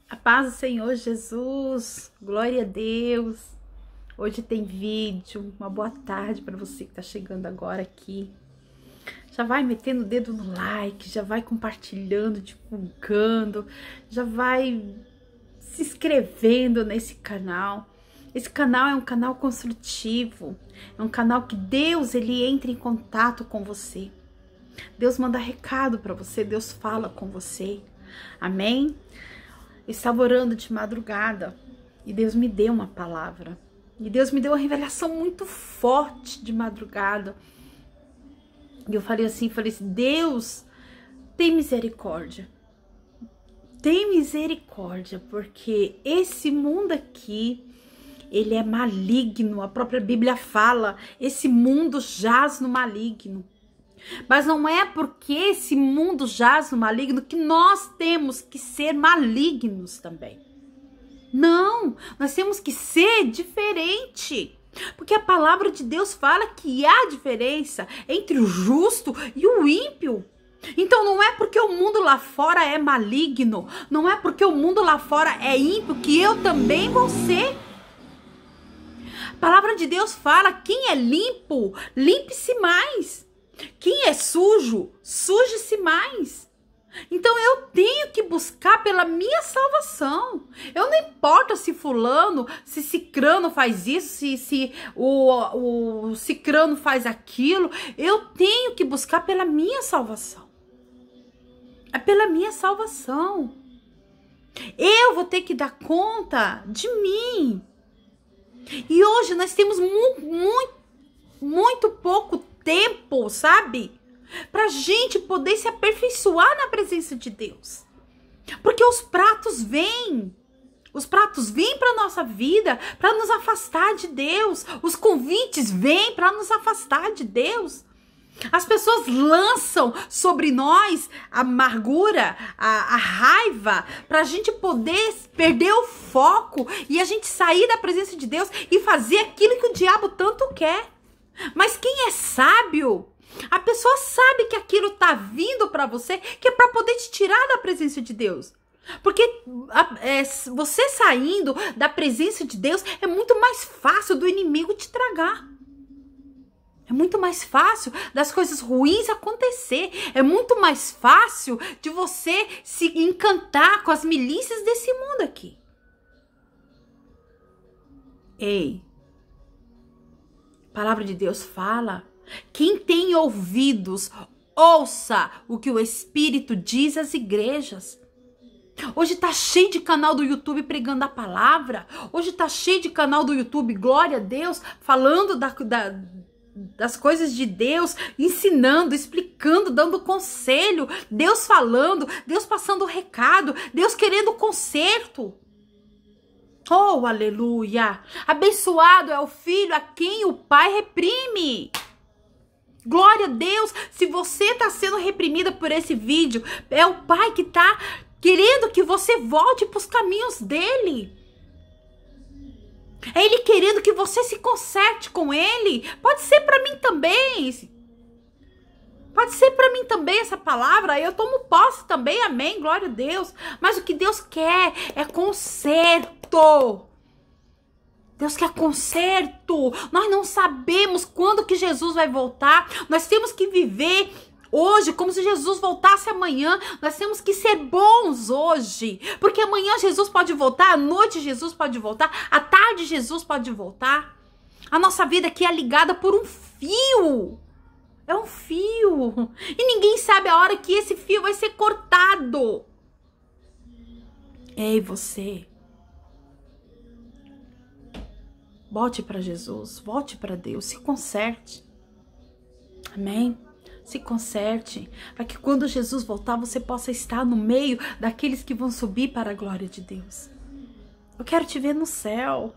A paz do Senhor Jesus, glória a Deus. Hoje tem vídeo, uma boa tarde para você que tá chegando agora aqui. Já vai metendo o dedo no like, já vai compartilhando, divulgando, já vai se inscrevendo nesse canal. Esse canal é um canal construtivo, é um canal que Deus ele entra em contato com você. Deus manda recado para você, Deus fala com você. Amém? Eu estava orando de madrugada e Deus me deu uma palavra. E Deus me deu uma revelação muito forte de madrugada. E eu falei assim, Deus, tem misericórdia. Tem misericórdia, porque esse mundo aqui, ele é maligno. A própria Bíblia fala, esse mundo jaz no maligno. Mas não é porque esse mundo jaz no maligno que nós temos que ser malignos também. Não, nós temos que ser diferente. Porque a palavra de Deus fala que há diferença entre o justo e o ímpio. Então não é porque o mundo lá fora é maligno, não é porque o mundo lá fora é ímpio que eu também vou ser. A palavra de Deus fala, quem é limpo, limpe-se mais. Quem é sujo, suje-se mais. Então eu tenho que buscar pela minha salvação. Eu não importa se fulano, se cicrano faz isso, se o cicrano faz aquilo. Eu tenho que buscar pela minha salvação. É pela minha salvação. Eu vou ter que dar conta de mim. E hoje nós temos muito pouco tempo, sabe? Pra gente poder se aperfeiçoar na presença de Deus. Porque os pratos vêm. Os pratos vêm pra nossa vida para nos afastar de Deus. Os convites vêm para nos afastar de Deus. As pessoas lançam sobre nós a amargura, a raiva, pra gente poder perder o foco e a gente sair da presença de Deus e fazer aquilo que o diabo tanto quer. Mas quem é sábio, a pessoa sabe que aquilo tá vindo para você, que é para poder te tirar da presença de Deus. Porque você saindo da presença de Deus é muito mais fácil do inimigo te tragar. É muito mais fácil das coisas ruins acontecer. É muito mais fácil de você se encantar com as milícias desse mundo aqui. Ei, a palavra de Deus fala, quem tem ouvidos, ouça o que o Espírito diz às igrejas. Hoje tá cheio de canal do YouTube pregando a palavra. Hoje tá cheio de canal do YouTube, glória a Deus, falando das coisas de Deus, ensinando, explicando, dando conselho. Deus falando, Deus passando o recado, Deus querendo conserto. Oh, aleluia! Abençoado é o filho a quem o pai reprime. Glória a Deus! Se você está sendo reprimida por esse vídeo, é o pai que está querendo que você volte para os caminhos dele. É ele querendo que você se conserte com ele. Pode ser para mim também. Pode ser para mim também essa palavra. Eu tomo posse também, amém, glória a Deus. Mas o que Deus quer é conserto. Deus quer conserto. Nós não sabemos quando que Jesus vai voltar. Nós temos que viver hoje como se Jesus voltasse amanhã. Nós temos que ser bons hoje. Porque amanhã Jesus pode voltar, à noite Jesus pode voltar, à tarde Jesus pode voltar. A nossa vida aqui é ligada por um fio. É um fio. E ninguém sabe a hora que esse fio vai ser cortado. Ei, você. Volte para Jesus, volte para Deus, se conserte. Amém? Se conserte, para que quando Jesus voltar, você possa estar no meio daqueles que vão subir para a glória de Deus. Eu quero te ver no céu.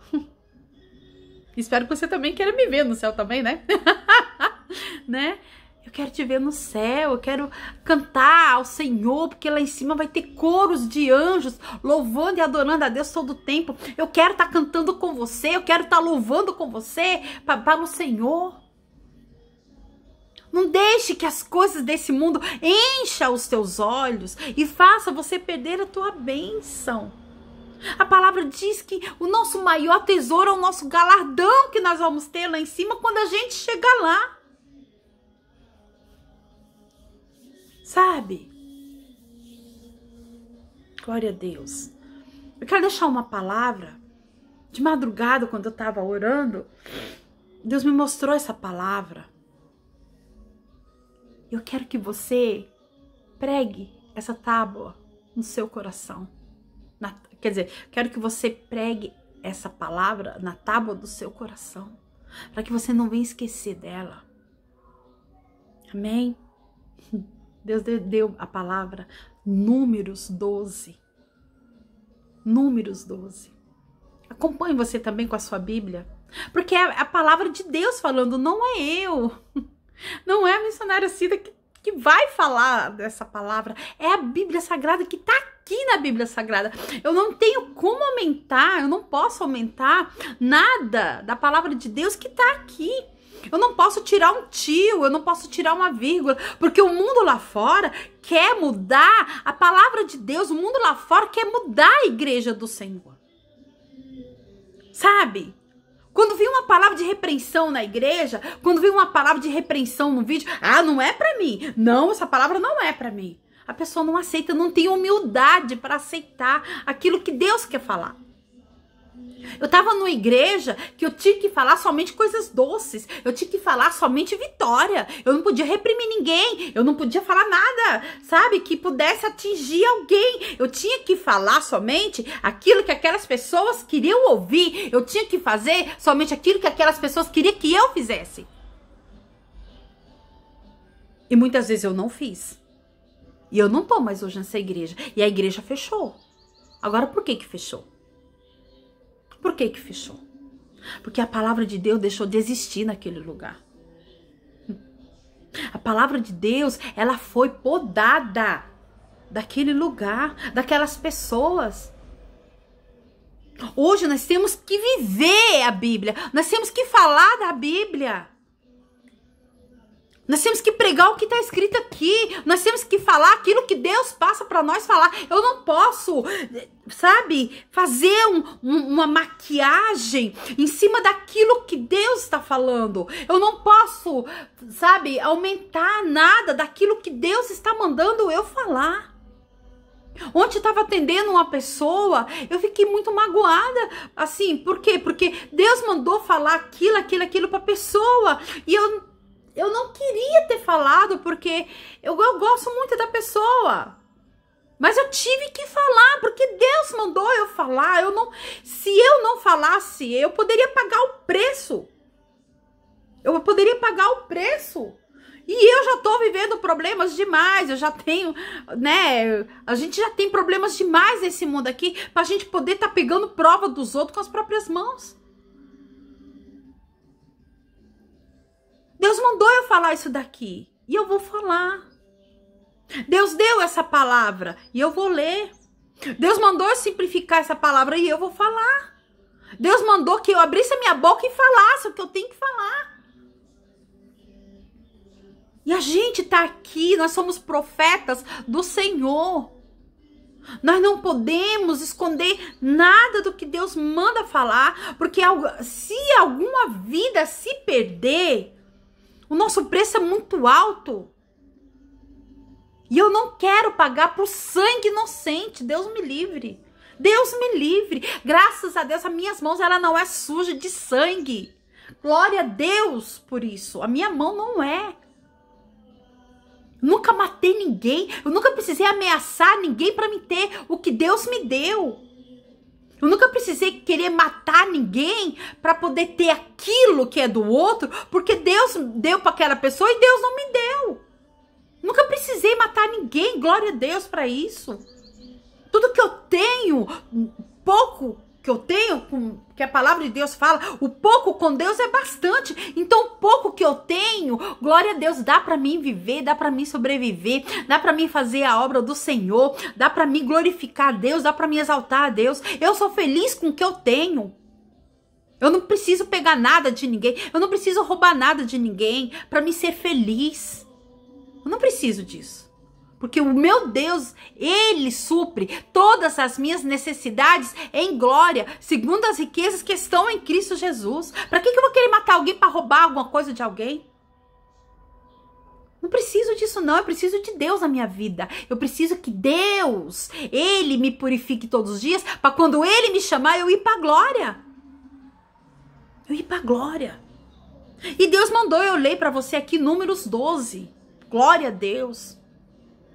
Espero que você também queira me ver no céu também, né? Né? Eu quero te ver no céu, eu quero cantar ao Senhor, porque lá em cima vai ter coros de anjos louvando e adorando a Deus todo o tempo. Eu quero estar cantando com você, eu quero estar louvando com você para o Senhor. Não deixe que as coisas desse mundo encha os teus olhos e faça você perder a tua bênção. A palavra diz que o nosso maior tesouro é o nosso galardão que nós vamos ter lá em cima quando a gente chegar lá. Sabe? Glória a Deus. Eu quero deixar uma palavra. De madrugada, quando eu estava orando, Deus me mostrou essa palavra. Eu quero que você pregue essa tábua no seu coração. Quer dizer, quero que você pregue essa palavra na tábua do seu coração, para que você não venha esquecer dela. Amém? Deus deu a palavra Números 12. Números 12. Acompanhe você também com a sua Bíblia, porque é a palavra de Deus falando, não é eu. Não é a missionária Cida que vai falar dessa palavra. É a Bíblia Sagrada que está aqui na Bíblia Sagrada. Eu não tenho como aumentar, eu não posso aumentar nada da palavra de Deus que está aqui. Eu não posso tirar um tio, eu não posso tirar uma vírgula, porque o mundo lá fora quer mudar a palavra de Deus, o mundo lá fora quer mudar a igreja do Senhor. Sabe? Quando vem uma palavra de repreensão na igreja, quando vem uma palavra de repreensão no vídeo, não é pra mim. Não, essa palavra não é pra mim. A pessoa não aceita, não tem humildade para aceitar aquilo que Deus quer falar. Eu estava numa igreja que eu tinha que falar somente coisas doces. Eu tinha que falar somente vitória. Eu não podia reprimir ninguém. Eu não podia falar nada, sabe? Que pudesse atingir alguém. Eu tinha que falar somente aquilo que aquelas pessoas queriam ouvir. Eu tinha que fazer somente aquilo que aquelas pessoas queriam que eu fizesse. E muitas vezes eu não fiz. E eu não tô mais hoje nessa igreja. E a igreja fechou. Agora, por que fechou? Por que fechou? Porque a palavra de Deus deixou de existir naquele lugar. A palavra de Deus, ela foi podada daquele lugar, daquelas pessoas. Hoje nós temos que viver a Bíblia. Nós temos que falar da Bíblia. Nós temos que pregar o que está escrito aqui. Nós temos que falar aquilo que Deus passa para nós falar. Eu não posso, sabe, fazer uma maquiagem em cima daquilo que Deus está falando. Eu não posso, sabe, aumentar nada daquilo que Deus está mandando eu falar. Ontem eu estava atendendo uma pessoa, eu fiquei muito magoada, assim, por quê? Porque Deus mandou falar aquilo para a pessoa, e eu não queria ter falado, porque eu gosto muito da pessoa. Mas eu tive que falar, porque Deus mandou eu falar. Se eu não falasse, eu poderia pagar o preço. Eu poderia pagar o preço. E eu já tô vivendo problemas demais, eu já tenho, né? A gente já tem problemas demais nesse mundo aqui, pra gente poder estar pegando prova dos outros com as próprias mãos. Deus mandou eu falar isso daqui, e eu vou falar. Deus deu essa palavra, e eu vou ler. Deus mandou eu simplificar essa palavra, e eu vou falar. Deus mandou que eu abrisse a minha boca e falasse o que eu tenho que falar. E a gente tá aqui, nós somos profetas do Senhor. Nós não podemos esconder nada do que Deus manda falar, porque se alguma vida se perder, o nosso preço é muito alto. E eu não quero pagar por sangue inocente. Deus me livre. Deus me livre. Graças a Deus, as minhas mãos, ela não é suja de sangue. Glória a Deus por isso. A minha mão não é. Nunca matei ninguém. Eu nunca precisei ameaçar ninguém para me ter o que Deus me deu. Eu nunca precisei querer matar ninguém para poder ter aquilo que é do outro, porque Deus deu para aquela pessoa e Deus não me deu. Nunca precisei matar ninguém, glória a Deus para isso. Tudo que eu tenho, pouco que eu tenho, que a palavra de Deus fala, o pouco com Deus é bastante. Então, o pouco que eu tenho, glória a Deus, dá para mim viver, dá para mim sobreviver, dá para mim fazer a obra do Senhor, dá para mim glorificar a Deus, dá para mim exaltar a Deus. Eu sou feliz com o que eu tenho. Eu não preciso pegar nada de ninguém, eu não preciso roubar nada de ninguém para me ser feliz. Eu não preciso disso. Porque o meu Deus, Ele supre todas as minhas necessidades em glória, segundo as riquezas que estão em Cristo Jesus. Para que eu vou querer matar alguém para roubar alguma coisa de alguém? Não preciso disso não, eu preciso de Deus na minha vida. Eu preciso que Deus, Ele me purifique todos os dias, para quando Ele me chamar, eu ir para a glória. Eu ir para a glória. E Deus mandou eu ler para você aqui Números 12. Glória a Deus.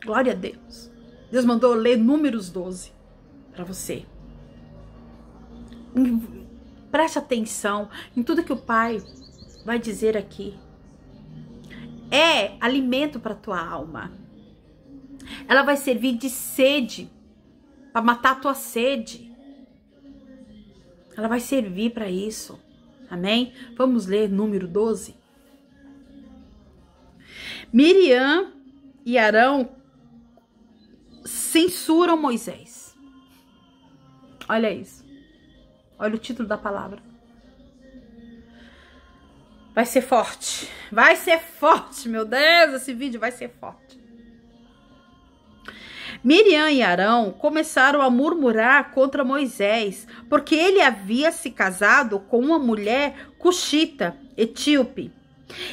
Glória a Deus. Deus mandou eu ler Números 12 para você. Preste atenção em tudo que o Pai vai dizer aqui. É alimento para tua alma. Ela vai servir de sede, para matar a tua sede. Ela vai servir para isso. Amém? Vamos ler Número 12. Miriam e Arão censuram Moisés. Olha isso. Olha o título da palavra. Vai ser forte. Vai ser forte, meu Deus. Esse vídeo vai ser forte. Miriam e Arão começaram a murmurar contra Moisés, porque ele havia se casado com uma mulher cuxita, etíope.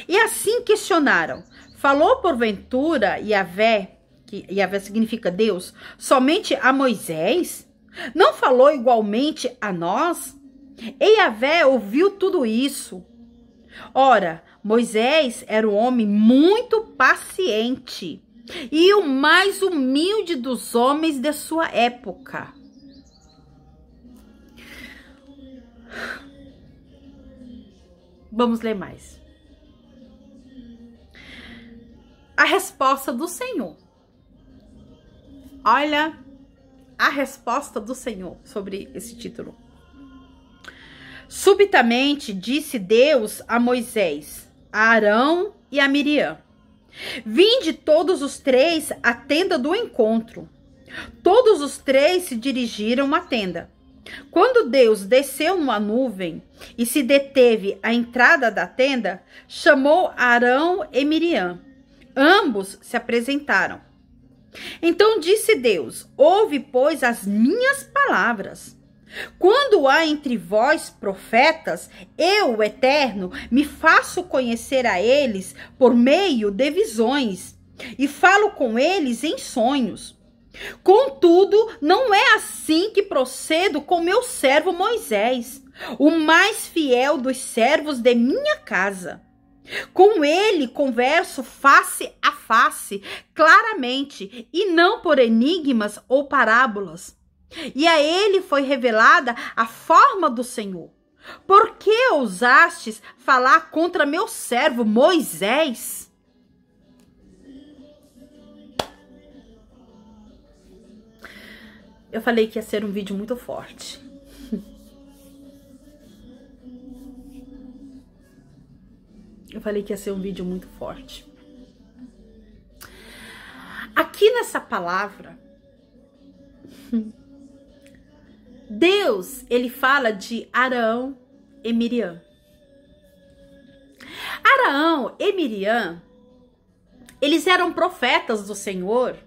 E assim questionaram: falou porventura Yahvé, que Yahvé significa Deus, somente a Moisés? Não falou igualmente a nós? E Yahvé ouviu tudo isso. Ora, Moisés era um homem muito paciente e o mais humilde dos homens de sua época. Vamos ler mais. A resposta do Senhor. Olha a resposta do Senhor sobre esse título. Subitamente disse Deus a Moisés, a Arão e a Miriam: vinde todos os três à tenda do encontro. Todos os três se dirigiram à tenda. Quando Deus desceu numa nuvem e se deteve à entrada da tenda, chamou Arão e Miriam. Ambos se apresentaram. Então disse Deus: ouve, pois, as minhas palavras. Quando há entre vós profetas, eu, o Eterno, me faço conhecer a eles por meio de visões e falo com eles em sonhos. Contudo, não é assim que procedo com meu servo Moisés, o mais fiel dos servos de minha casa. Com ele converso face a face, claramente, e não por enigmas ou parábolas. E a ele foi revelada a forma do Senhor. Por que ousastes falar contra meu servo Moisés? Eu falei que ia ser um vídeo muito forte. Eu falei que ia ser um vídeo muito forte. Aqui nessa palavra, Deus, ele fala de Arão e Miriam. Arão e Miriam, eles eram profetas do Senhor.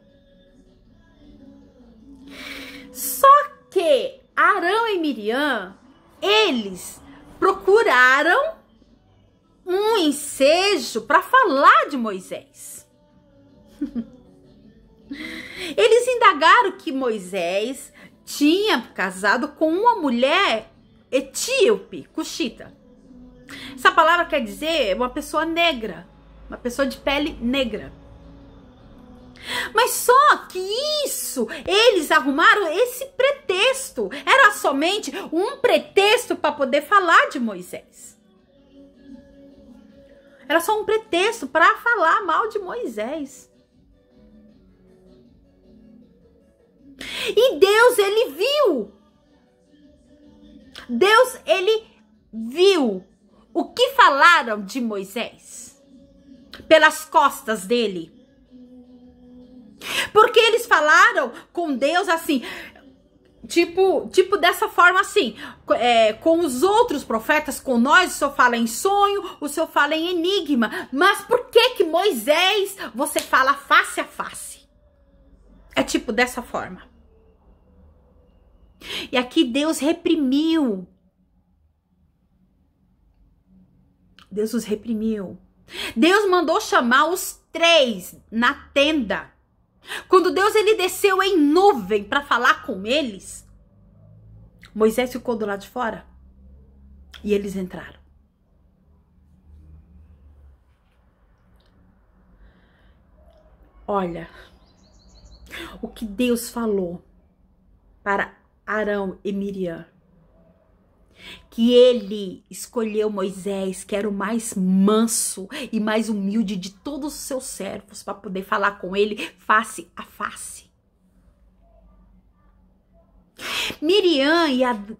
Só que Arão e Miriam, eles procuraram um ensejo para falar de Moisés. Eles indagaram que Moisés tinha casado com uma mulher etíope, cuxita. Essa palavra quer dizer uma pessoa negra, uma pessoa de pele negra. Mas só que isso, eles arrumaram esse pretexto. Era somente um pretexto para poder falar de Moisés. Era só um pretexto para falar mal de Moisés. E Deus, ele viu. Deus, ele viu o que falaram de Moisés pelas costas dele. Porque eles falaram com Deus assim, tipo dessa forma assim, com os outros profetas, com nós, o Senhor fala em sonho, o Senhor fala em enigma. Mas por que Moisés você fala face a face? É tipo dessa forma. E aqui Deus reprimiu. Deus os reprimiu. Deus mandou chamar os 3 na tenda. Quando Deus ele desceu em nuvem para falar com eles, Moisés ficou do lado de fora e eles entraram. Olha, o que Deus falou para Arão e Miriam, que ele escolheu Moisés, que era o mais manso e mais humilde de todos os seus servos, para poder falar com ele face a face. Miriam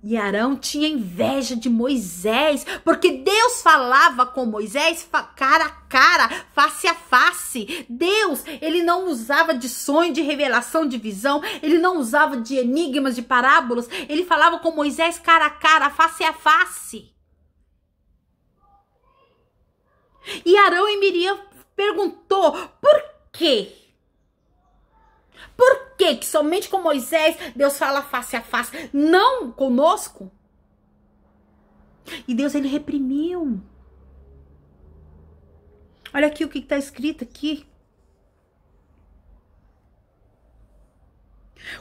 e Arão tinham inveja de Moisés, porque Deus falava com Moisés cara a cara, face a face. Deus, ele não usava de sonho, de revelação, de visão, ele não usava de enigmas, de parábolas, ele falava com Moisés cara a cara, face a face. E Arão e Miriam perguntou, por quê? Por que somente com Moisés Deus fala face a face, não conosco? E Deus, ele reprimiu. Olha aqui o que está escrito aqui.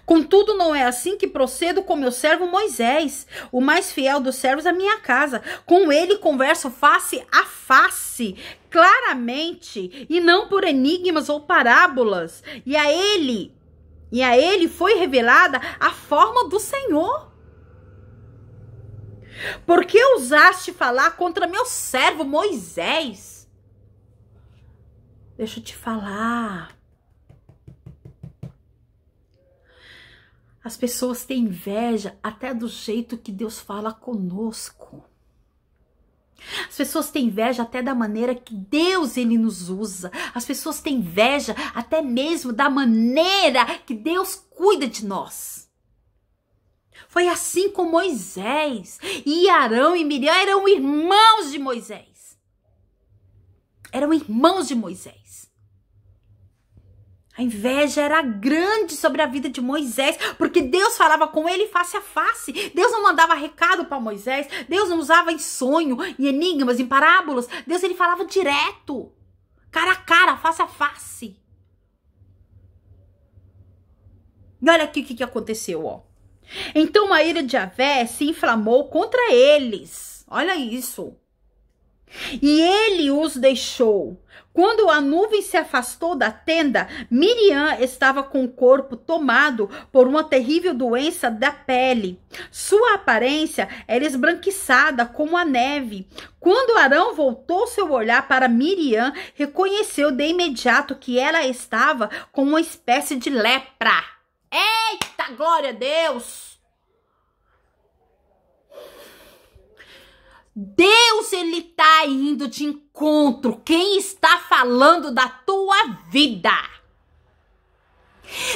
Contudo, não é assim que procedo com meu servo Moisés, o mais fiel dos servos da minha casa. Com ele converso face a face, claramente, e não por enigmas ou parábolas. E a ele foi revelada a forma do Senhor. Por que ousaste falar contra meu servo Moisés? Deixa eu te falar. As pessoas têm inveja até do jeito que Deus fala conosco. As pessoas têm inveja até da maneira que Deus ele nos usa. As pessoas têm inveja até mesmo da maneira que Deus cuida de nós. Foi assim com Moisés. E Arão e Miriam eram irmãos de Moisés. Eram irmãos de Moisés. A inveja era grande sobre a vida de Moisés, porque Deus falava com ele face a face. Deus não mandava recado para Moisés. Deus não usava em sonho, em enigmas, em parábolas. Deus ele falava direto, cara a cara, face a face. E olha aqui o que aconteceu, ó. Então a ira de Javé se inflamou contra eles. Olha isso. E ele os deixou. Quando a nuvem se afastou da tenda, Miriam estava com o corpo tomado por uma terrível doença da pele. Sua aparência era esbranquiçada como a neve. Quando Arão voltou seu olhar para Miriam, reconheceu de imediato que ela estava com uma espécie de lepra. Eita, glória a Deus! Deus, ele tá indo de encontro. Quem está falando da tua vida?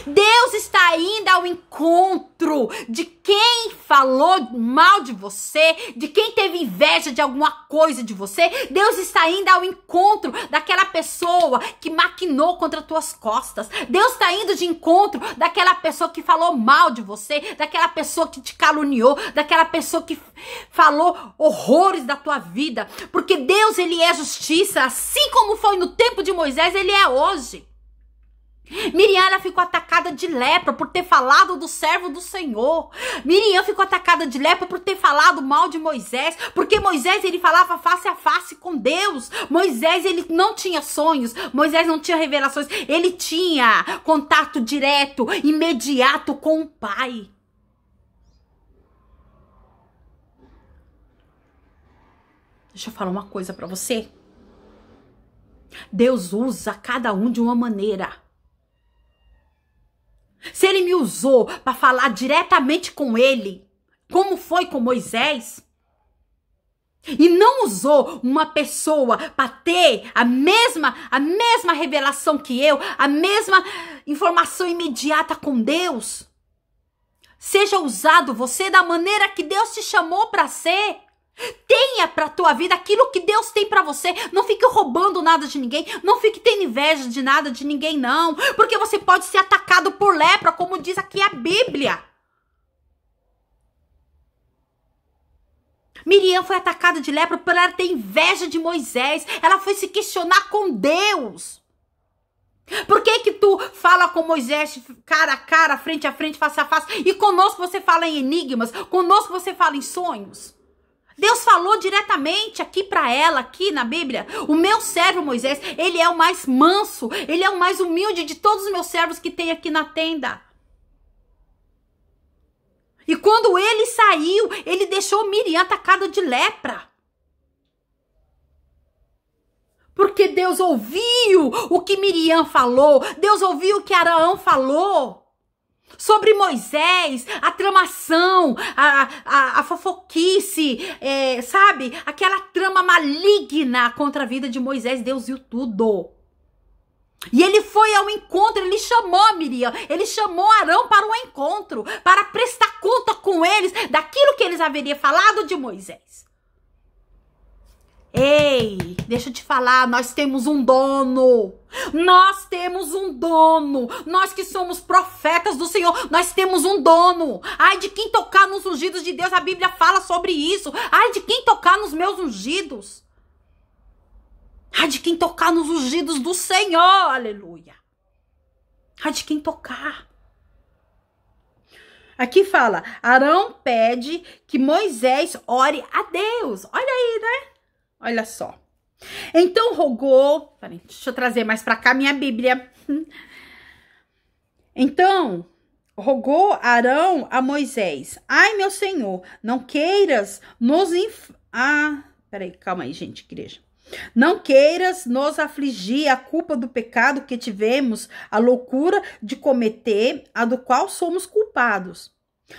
Deus está indo ao encontro de quem falou mal de você, de quem teve inveja de alguma coisa de você. Deus está indo ao encontro daquela pessoa que maquinou contra tuas costas. Deus está indo de encontro daquela pessoa que falou mal de você, daquela pessoa que te caluniou, daquela pessoa que falou horrores da tua vida. Porque Deus, ele é justiça, assim como foi no tempo de Moisés, ele é hoje. Miriam, ela ficou atacada de lepra por ter falado do servo do Senhor. Miriam ficou atacada de lepra por ter falado mal de Moisés, porque Moisés, ele falava face a face com Deus. Moisés, ele não tinha sonhos, Moisés não tinha revelações, ele tinha contato direto, imediato com o Pai. Deixa eu falar uma coisa pra você. Deus usa cada um de uma maneira. Se ele me usou para falar diretamente com ele, como foi com Moisés, e não usou uma pessoa para ter a mesma revelação que eu, a mesma informação imediata com Deus, seja usado você da maneira que Deus te chamou para ser. Tenha para tua vida aquilo que Deus tem para você. Não fique roubando nada de ninguém. Não fique tendo inveja de nada de ninguém, não. Porque você pode ser atacado por lepra, como diz aqui a Bíblia. Miriam foi atacada de lepra por ela ter inveja de Moisés. Ela foi se questionar com Deus. Por que tu fala com Moisés cara a cara, frente a frente, face a face? E conosco você fala em enigmas. Conosco você fala em sonhos. Deus falou diretamente aqui para ela, aqui na Bíblia. O meu servo Moisés, ele é o mais manso, ele é o mais humilde de todos os meus servos que tem aqui na tenda. E quando ele saiu, ele deixou Miriam atacada de lepra. Porque Deus ouviu o que Miriam falou, Deus ouviu o que Arão falou. Sobre Moisés, a tramação, a fofoquice, sabe? Aquela trama maligna contra a vida de Moisés, Deus viu tudo. E ele foi ao encontro, ele chamou Miriam, ele chamou Arão para o encontro, para prestar conta com eles daquilo que eles haveriam falado de Moisés. Ei, deixa eu te falar, nós temos um dono. Nós temos um dono. Nós que somos profetas do Senhor, nós temos um dono. Ai de quem tocar nos ungidos de Deus, a Bíblia fala sobre isso. Ai de quem tocar nos meus ungidos. Ai de quem tocar nos ungidos do Senhor, aleluia. Ai de quem tocar. Aqui fala, Arão pede que Moisés ore a Deus. Olha aí, né? Olha só. Então rogou, peraí, deixa eu trazer mais para cá minha Bíblia. Então rogou Arão a Moisés: ai, meu senhor, não queiras nos peraí, calma aí, gente, igreja. Não queiras nos afligir a culpa do pecado que tivemos, a loucura de cometer, a do qual somos culpados.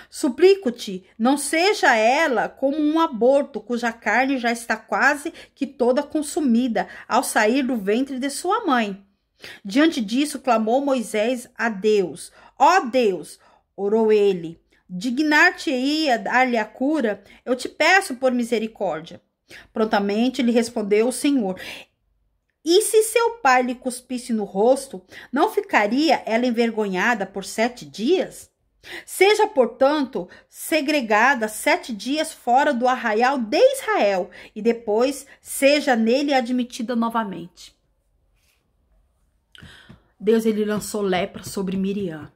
Suplico-te, não seja ela como um aborto, cuja carne já está quase que toda consumida ao sair do ventre de sua mãe. Diante disso, clamou Moisés a Deus. Ó Deus, orou ele, dignar-te-ia dar-lhe a cura? Eu te peço por misericórdia. Prontamente lhe respondeu o Senhor: e se seu pai lhe cuspisse no rosto, não ficaria ela envergonhada por 7 dias? Seja, portanto, segregada 7 dias fora do arraial de Israel, e depois seja nele admitida novamente. Deus, ele lançou lepra sobre Miriam.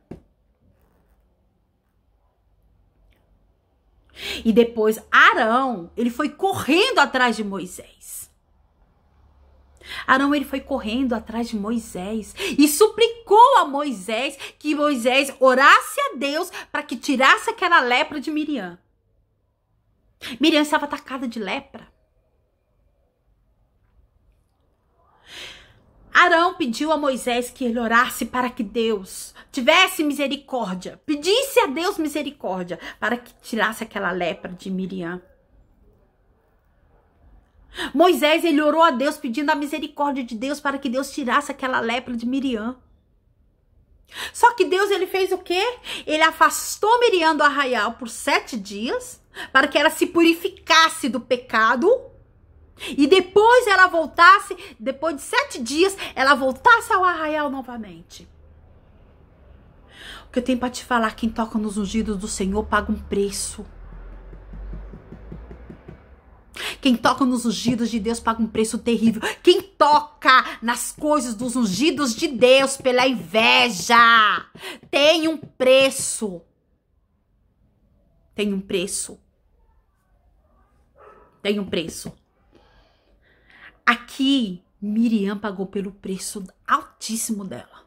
E depois Arão, ele foi correndo atrás de Moisés. Arão, ele foi correndo atrás de Moisés e suplicou a Moisés que Moisés orasse a Deus para que tirasse aquela lepra de Miriam. Miriam estava atacada de lepra. Arão pediu a Moisés que ele orasse para que Deus tivesse misericórdia, pedisse a Deus misericórdia para que tirasse aquela lepra de Miriam. Moisés, ele orou a Deus pedindo a misericórdia de Deus para que Deus tirasse aquela lepra de Miriam. Só que Deus, ele fez o quê? Ele afastou Miriam do arraial por 7 dias para que ela se purificasse do pecado e depois ela voltasse, depois de 7 dias, ela voltasse ao arraial novamente. O que eu tenho para te falar, quem toca nos ungidos do Senhor paga um preço. Quem toca nos ungidos de Deus paga um preço terrível. Quem toca nas coisas dos ungidos de Deus pela inveja tem um preço. Tem um preço. Tem um preço. Aqui, Miriam pagou pelo preço altíssimo dela.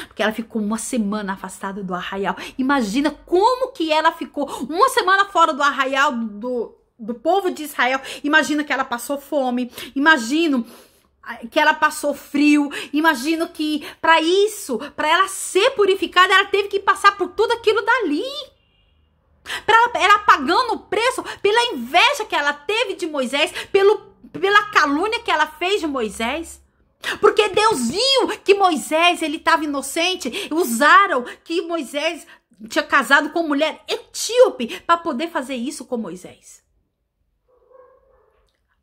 Porque ela ficou 1 semana afastada do arraial. Imagina como que ela ficou 1 semana fora do arraial do povo de Israel. Imagina que ela passou fome. Imagino que ela passou frio. Imagino que para isso, para ela ser purificada, ela teve que passar por tudo aquilo dali. Ela pagando o preço pela inveja que ela teve de Moisés, pela calúnia que ela fez de Moisés. Porque Deus viu que Moisés, ele estava inocente. Usaram que Moisés tinha casado com mulher etíope para poder fazer isso com Moisés.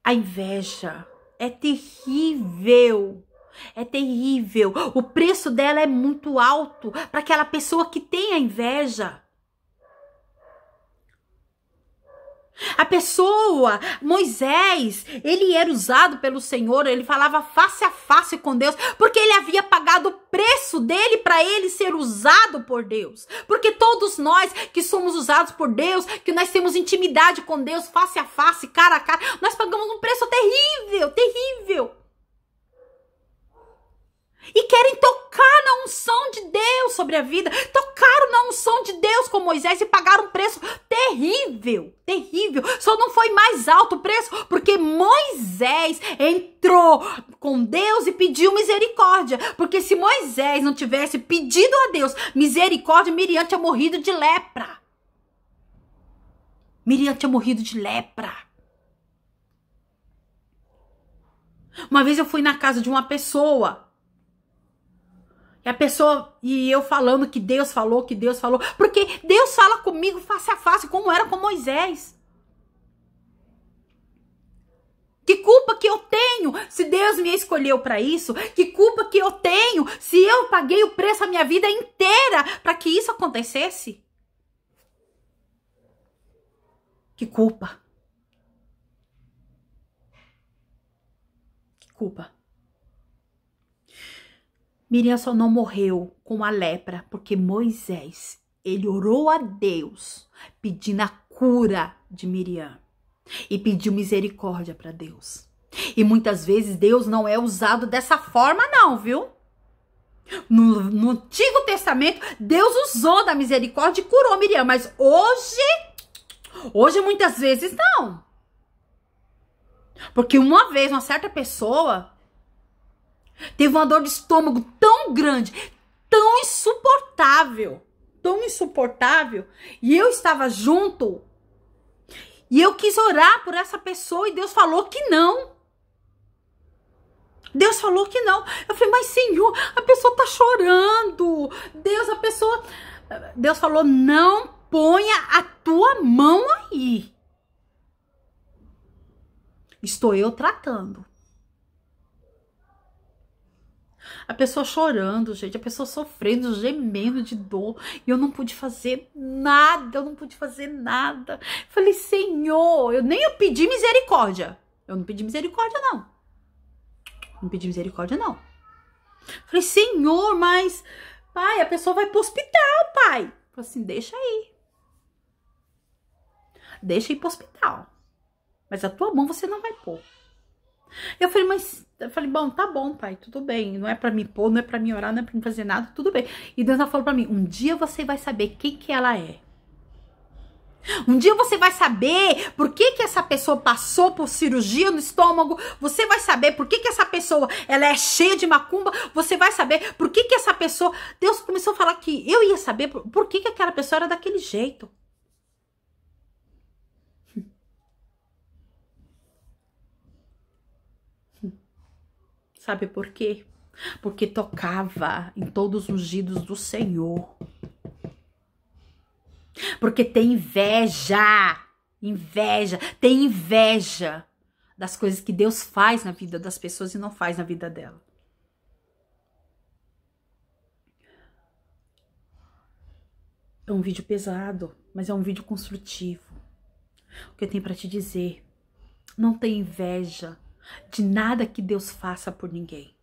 A inveja é terrível. É terrível. O preço dela é muito alto para aquela pessoa que tem a inveja. A pessoa, Moisés, ele era usado pelo Senhor, ele falava face a face com Deus, porque ele havia pagado o preço dele para ele ser usado por Deus. Porque todos nós que somos usados por Deus, que nós temos intimidade com Deus, face a face, cara a cara, nós pagamos um preço terrível, terrível. E querem tocar na unção de Deus sobre a vida. Tocaram na unção de Deus com Moisés e pagaram um preço terrível, terrível. Só não foi mais alto o preço porque Moisés entrou com Deus e pediu misericórdia. Porque se Moisés não tivesse pedido a Deus misericórdia, Miriam tinha morrido de lepra. Miriam tinha morrido de lepra. Uma vez eu fui na casa de uma pessoa. E eu falando que Deus falou, porque Deus fala comigo face a face, como era com Moisés. Que culpa que eu tenho se Deus me escolheu para isso? Que culpa que eu tenho se eu paguei o preço a minha vida inteira para que isso acontecesse? Que culpa? Que culpa? Miriam só não morreu com a lepra porque Moisés, ele orou a Deus pedindo a cura de Miriam e pediu misericórdia para Deus. E muitas vezes Deus não é usado dessa forma não, viu? No Antigo Testamento, Deus usou da misericórdia e curou Miriam, mas hoje muitas vezes não. Porque uma vez uma certa pessoa teve uma dor de estômago tão grande, tão insuportável, e eu estava junto, e eu quis orar por essa pessoa, e Deus falou que não. Deus falou que não. Eu falei, mas Senhor, a pessoa tá chorando. Deus falou, não ponha a tua mão aí. Estou eu tratando. A pessoa chorando, gente, a pessoa sofrendo, gemendo de dor. E eu não pude fazer nada, Falei, Senhor, eu pedi misericórdia. Eu não pedi misericórdia, não. Falei, Senhor, mas, pai, a pessoa vai pro hospital, pai. Falei assim, deixa aí. Deixa ir pro hospital. Mas a tua mão você não vai pôr. Eu falei, bom, tá bom, pai, tudo bem. Não é pra me pôr, não é pra me orar, não é pra me fazer nada, tudo bem. E Deus falou pra mim, um dia você vai saber quem que ela é. Um dia você vai saber por que que essa pessoa passou por cirurgia no estômago. Você vai saber por que que essa pessoa, ela é cheia de macumba. Você vai saber por que que essa pessoa... Deus começou a falar que eu ia saber por que que aquela pessoa era daquele jeito. Sabe por quê? Porque tocava em todos os ungidos do Senhor. Porque tem tem inveja das coisas que Deus faz na vida das pessoas e não faz na vida dela. É um vídeo pesado, mas é um vídeo construtivo. O que eu tenho para te dizer, não tem inveja de nada que Deus faça por ninguém.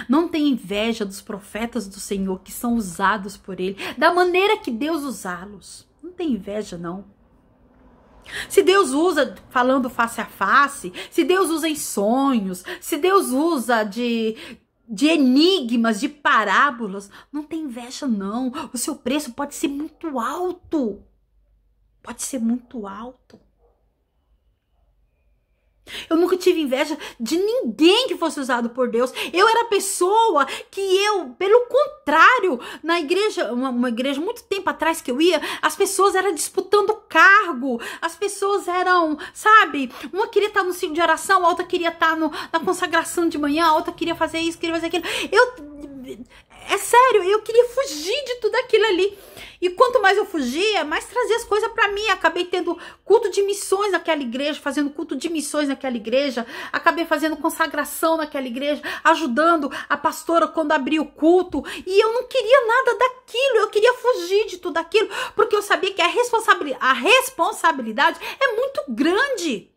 Não tem inveja dos profetas do Senhor que são usados por Ele, da maneira que Deus usá-los. Não tem inveja, não. Se Deus usa falando face a face, se Deus usa em sonhos, se Deus usa de enigmas, de parábolas, não tem inveja, não. O seu preço pode ser muito alto. Pode ser muito alto. Eu nunca tive inveja de ninguém que fosse usado por Deus. Eu era pessoa que pelo contrário, na igreja, uma igreja muito tempo atrás que eu ia, as pessoas eram disputando cargo, as pessoas eram, sabe, uma queria estar no ciclo de oração, a outra queria estar na consagração de manhã, a outra queria fazer isso, queria fazer aquilo. É sério, eu queria fugir de tudo aquilo ali. E quanto mais eu fugia, mais trazia as coisas pra mim. Acabei tendo culto de missões naquela igreja, fazendo culto de missões naquela igreja. Acabei fazendo consagração naquela igreja, ajudando a pastora quando abria o culto. E eu não queria nada daquilo, eu queria fugir de tudo aquilo, porque eu sabia que a responsabilidade é muito grande.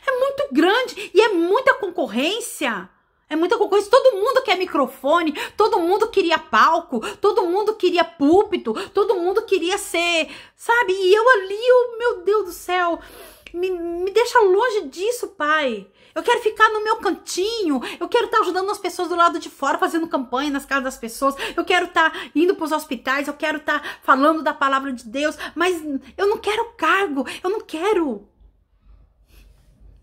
É muito grande e é muita concorrência. É muita concorrência, todo mundo quer microfone, todo mundo queria palco, todo mundo queria púlpito, todo mundo queria ser, sabe? E eu ali, meu Deus do céu, me deixa longe disso, Pai. Eu quero ficar no meu cantinho, eu quero estar ajudando as pessoas do lado de fora, fazendo campanha nas casas das pessoas, eu quero estar indo para os hospitais, eu quero estar falando da palavra de Deus, mas eu não quero cargo, eu não quero.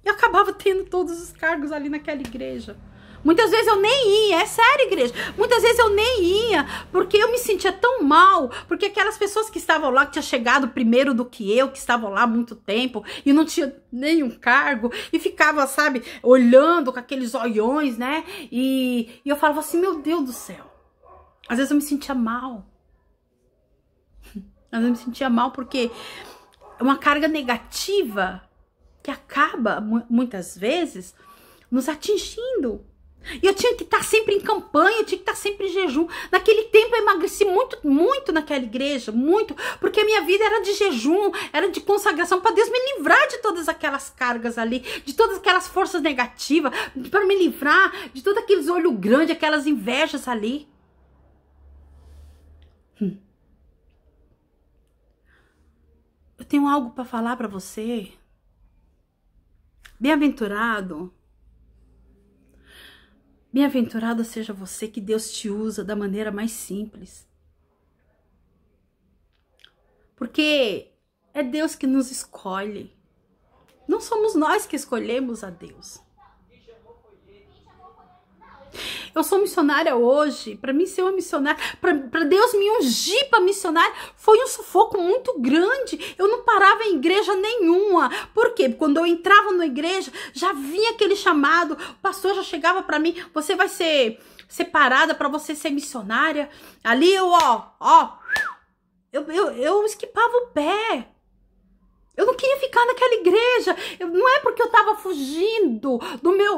Eu acabava tendo todos os cargos ali naquela igreja. Muitas vezes eu nem ia, é sério, igreja. Muitas vezes eu nem ia, porque eu me sentia tão mal, porque aquelas pessoas que estavam lá, que tinham chegado primeiro do que eu, que estavam lá há muito tempo, e não tinha nenhum cargo, e ficava, sabe, olhando com aqueles olhões, né? E eu falava assim, meu Deus do céu. Às vezes eu me sentia mal. Às vezes eu me sentia mal porque é uma carga negativa que acaba, muitas vezes, nos atingindo. E eu tinha que estar sempre em campanha, eu tinha que estar sempre em jejum. Naquele tempo eu emagreci muito, muito naquela igreja, muito, porque a minha vida era de jejum, era de consagração, para Deus me livrar de todas aquelas cargas ali, de todas aquelas forças negativas, para me livrar de todos aqueles olhos grandes, aquelas invejas ali. Eu tenho algo para falar para você. Bem-aventurado. Bem-aventurado seja você, que Deus te usa da maneira mais simples. Porque é Deus que nos escolhe. Não somos nós que escolhemos a Deus. Eu sou missionária hoje. Para mim ser uma missionária, para Deus me ungir para missionária, foi um sufoco muito grande. Eu não parava em igreja nenhuma. Por quê? Quando eu entrava na igreja, já vinha aquele chamado. O pastor já chegava para mim, você vai ser separada para você ser missionária. Ali eu, eu esquipava o pé. Eu não queria ficar naquela igreja. Não é porque eu estava fugindo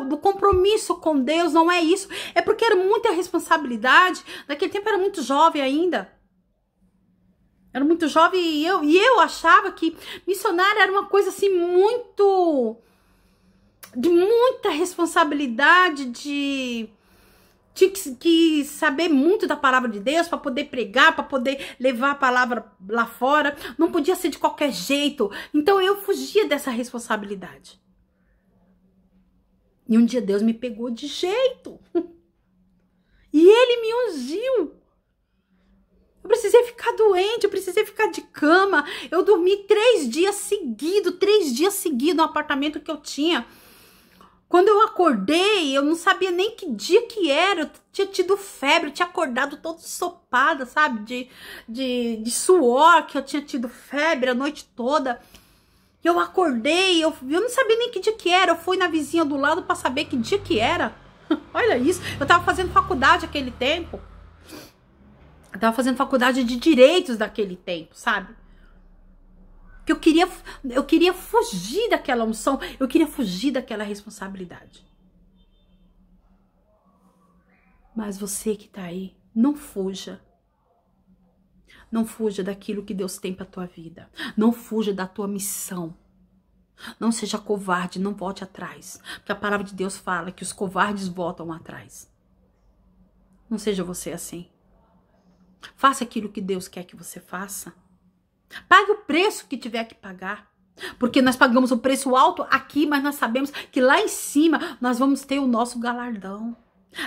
do compromisso com Deus, não é isso. É porque era muita responsabilidade. Naquele tempo eu era muito jovem ainda. Era muito jovem e eu achava que missionária era uma coisa assim de muita responsabilidade, tinha que saber muito da palavra de Deus para poder pregar, para poder levar a palavra lá fora. Não podia ser de qualquer jeito. Então eu fugia dessa responsabilidade. E um dia Deus me pegou de jeito. E Ele me ungiu. Eu precisei ficar doente, eu precisei ficar de cama. Eu dormi 3 dias seguidos no apartamento que eu tinha. Quando eu acordei, eu não sabia nem que dia que era. Eu tinha tido febre, eu tinha acordado toda ensopada, sabe? De suor, que eu tinha tido febre a noite toda. Eu acordei, eu não sabia nem que dia que era. Eu fui na vizinha do lado para saber que dia que era. Olha isso, eu tava fazendo faculdade naquele tempo. Eu tava fazendo faculdade de direitos daquele tempo, sabe? Que eu queria fugir daquela unção, eu queria fugir daquela responsabilidade. Mas você que tá aí, não fuja. Não fuja daquilo que Deus tem pra tua vida. Não fuja da tua missão. Não seja covarde, não volte atrás. Porque a palavra de Deus fala que os covardes voltam atrás. Não seja você assim. Faça aquilo que Deus quer que você faça. Pague o preço que tiver que pagar. Porque nós pagamos o preço alto aqui, mas nós sabemos que lá em cima nós vamos ter o nosso galardão.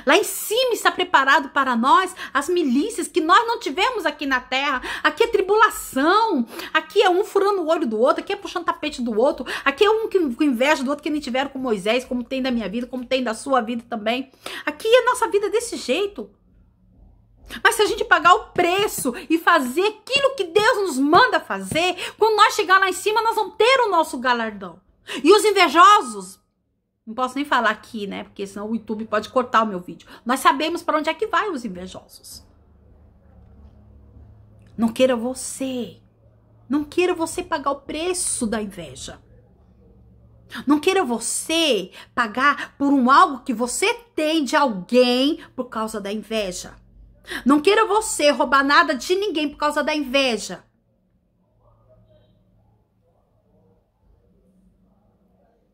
Lá em cima está preparado para nós as milícias que nós não tivemos aqui na terra. Aqui é tribulação. Aqui é um furando o olho do outro. Aqui é puxando o tapete do outro. Aqui é um com inveja do outro que nem tiveram com Moisés, como tem da minha vida, como tem da sua vida também. Aqui é a nossa vida desse jeito. Mas se a gente pagar o preço e fazer aquilo que Deus nos manda fazer, quando nós chegar lá em cima, nós vamos ter o nosso galardão. E os invejosos, não posso nem falar aqui, né? Porque senão o YouTube pode cortar o meu vídeo. Nós sabemos para onde é que vai os invejosos. Não queira você. Não queira você pagar o preço da inveja. Não queira você pagar por algo que você tem de alguém por causa da inveja. Não queira você roubar nada de ninguém por causa da inveja.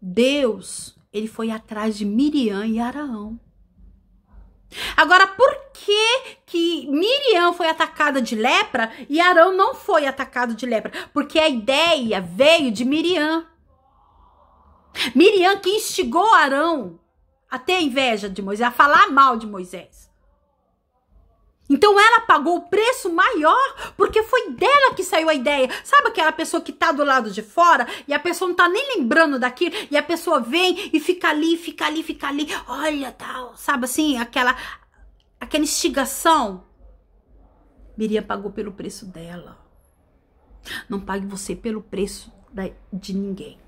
Deus, ele foi atrás de Miriam e Arão. Agora, por que Miriam foi atacada de lepra e Arão não foi atacado de lepra? Porque a ideia veio de Miriam. Miriam que instigou Arão a ter inveja de Moisés, a falar mal de Moisés. Então ela pagou o preço maior, porque foi dela que saiu a ideia. Sabe aquela pessoa que tá do lado de fora e a pessoa não tá nem lembrando daquilo e a pessoa vem e fica ali, olha tal, sabe assim, aquela instigação. Miriam pagou pelo preço dela. Não pague você pelo preço de ninguém.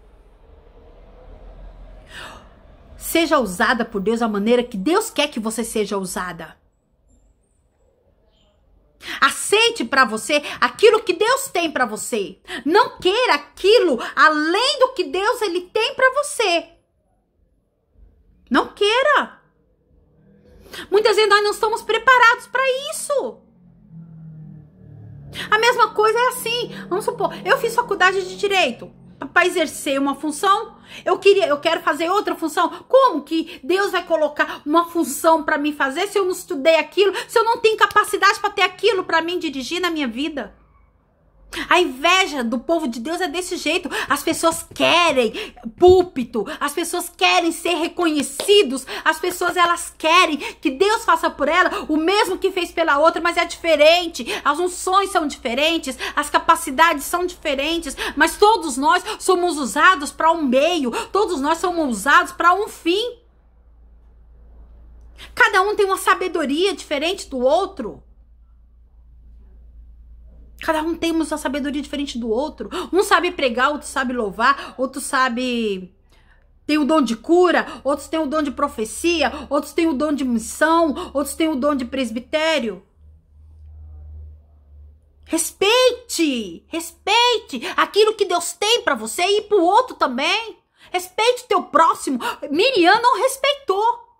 Seja usada por Deus da maneira que Deus quer que você seja usada. Aceite para você aquilo que Deus tem para você. Não queira aquilo além do que Deus ele tem para você. Não queira. Muitas vezes nós não estamos preparados para isso. A mesma coisa é assim. Vamos supor, eu fiz faculdade de Direito para exercer uma função. Eu quero fazer outra função. Como que Deus vai colocar uma função para mim fazer se eu não estudei aquilo, se eu não tenho capacidade para ter aquilo para mim dirigir na minha vida? A inveja do povo de Deus é desse jeito. As pessoas querem púlpito, as pessoas querem ser reconhecidos, as pessoas elas querem que Deus faça por ela o mesmo que fez pela outra, mas é diferente. As unções são diferentes, as capacidades são diferentes, mas todos nós somos usados para um meio, todos nós somos usados para um fim. Cada um tem uma sabedoria diferente do outro. Cada um tem uma sabedoria diferente do outro. Um sabe pregar, outro sabe louvar, outro sabe... tem o dom de cura, outros têm o dom de profecia, outros têm o dom de missão, outros têm o dom de presbitério. Respeite! Respeite aquilo que Deus tem para você e para o outro também. Respeite o teu próximo. Miriam não respeitou.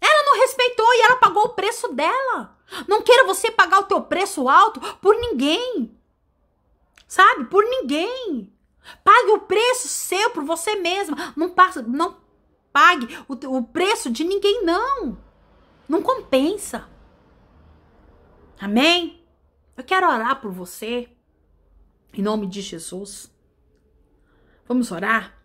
Ela não respeitou e ela pagou o preço dela. Não queira você pagar o teu preço alto por ninguém. Sabe? Por ninguém. Pague o preço seu por você mesma. Não pague o preço de ninguém, não. Não compensa. Amém? Eu quero orar por você. Em nome de Jesus. Vamos orar?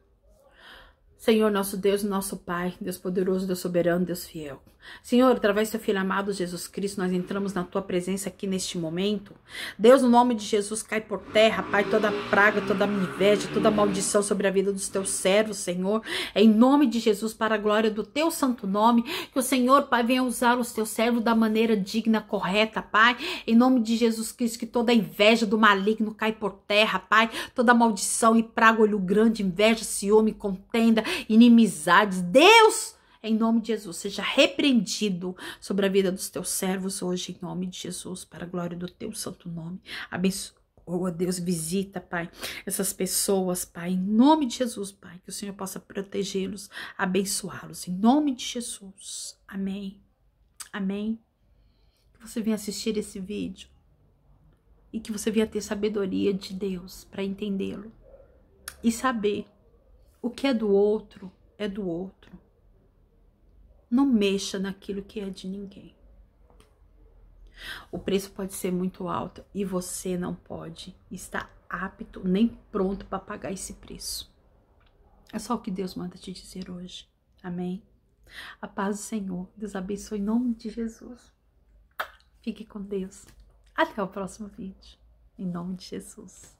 Senhor, nosso Deus e nosso Pai, Deus poderoso, Deus soberano, Deus fiel. Senhor, através do teu Filho amado Jesus Cristo, nós entramos na tua presença aqui neste momento. Deus, no nome de Jesus, cai por terra, Pai, toda praga, toda inveja, toda maldição sobre a vida dos teus servos, Senhor. Em nome de Jesus, para a glória do teu santo nome, que o Senhor, Pai, venha usar os teus servos da maneira digna, correta, Pai. Em nome de Jesus Cristo, que toda inveja do maligno cai por terra, Pai. Toda maldição e praga, olho grande, inveja, ciúme, contenda, inimizades. Deus, em nome de Jesus, seja repreendido sobre a vida dos teus servos hoje, em nome de Jesus, para a glória do teu santo nome. Abençoa, Deus, visita, Pai, essas pessoas, Pai, em nome de Jesus, Pai, que o Senhor possa protegê-los, abençoá-los, em nome de Jesus. Amém. Amém. Que você venha assistir esse vídeo e que você venha ter sabedoria de Deus para entendê-lo e saber o que é do outro, é do outro. Não mexa naquilo que é de ninguém. O preço pode ser muito alto e você não pode estar apto nem pronto para pagar esse preço. É só o que Deus manda te dizer hoje. Amém? A paz do Senhor. Deus abençoe em nome de Jesus. Fique com Deus. Até o próximo vídeo. Em nome de Jesus.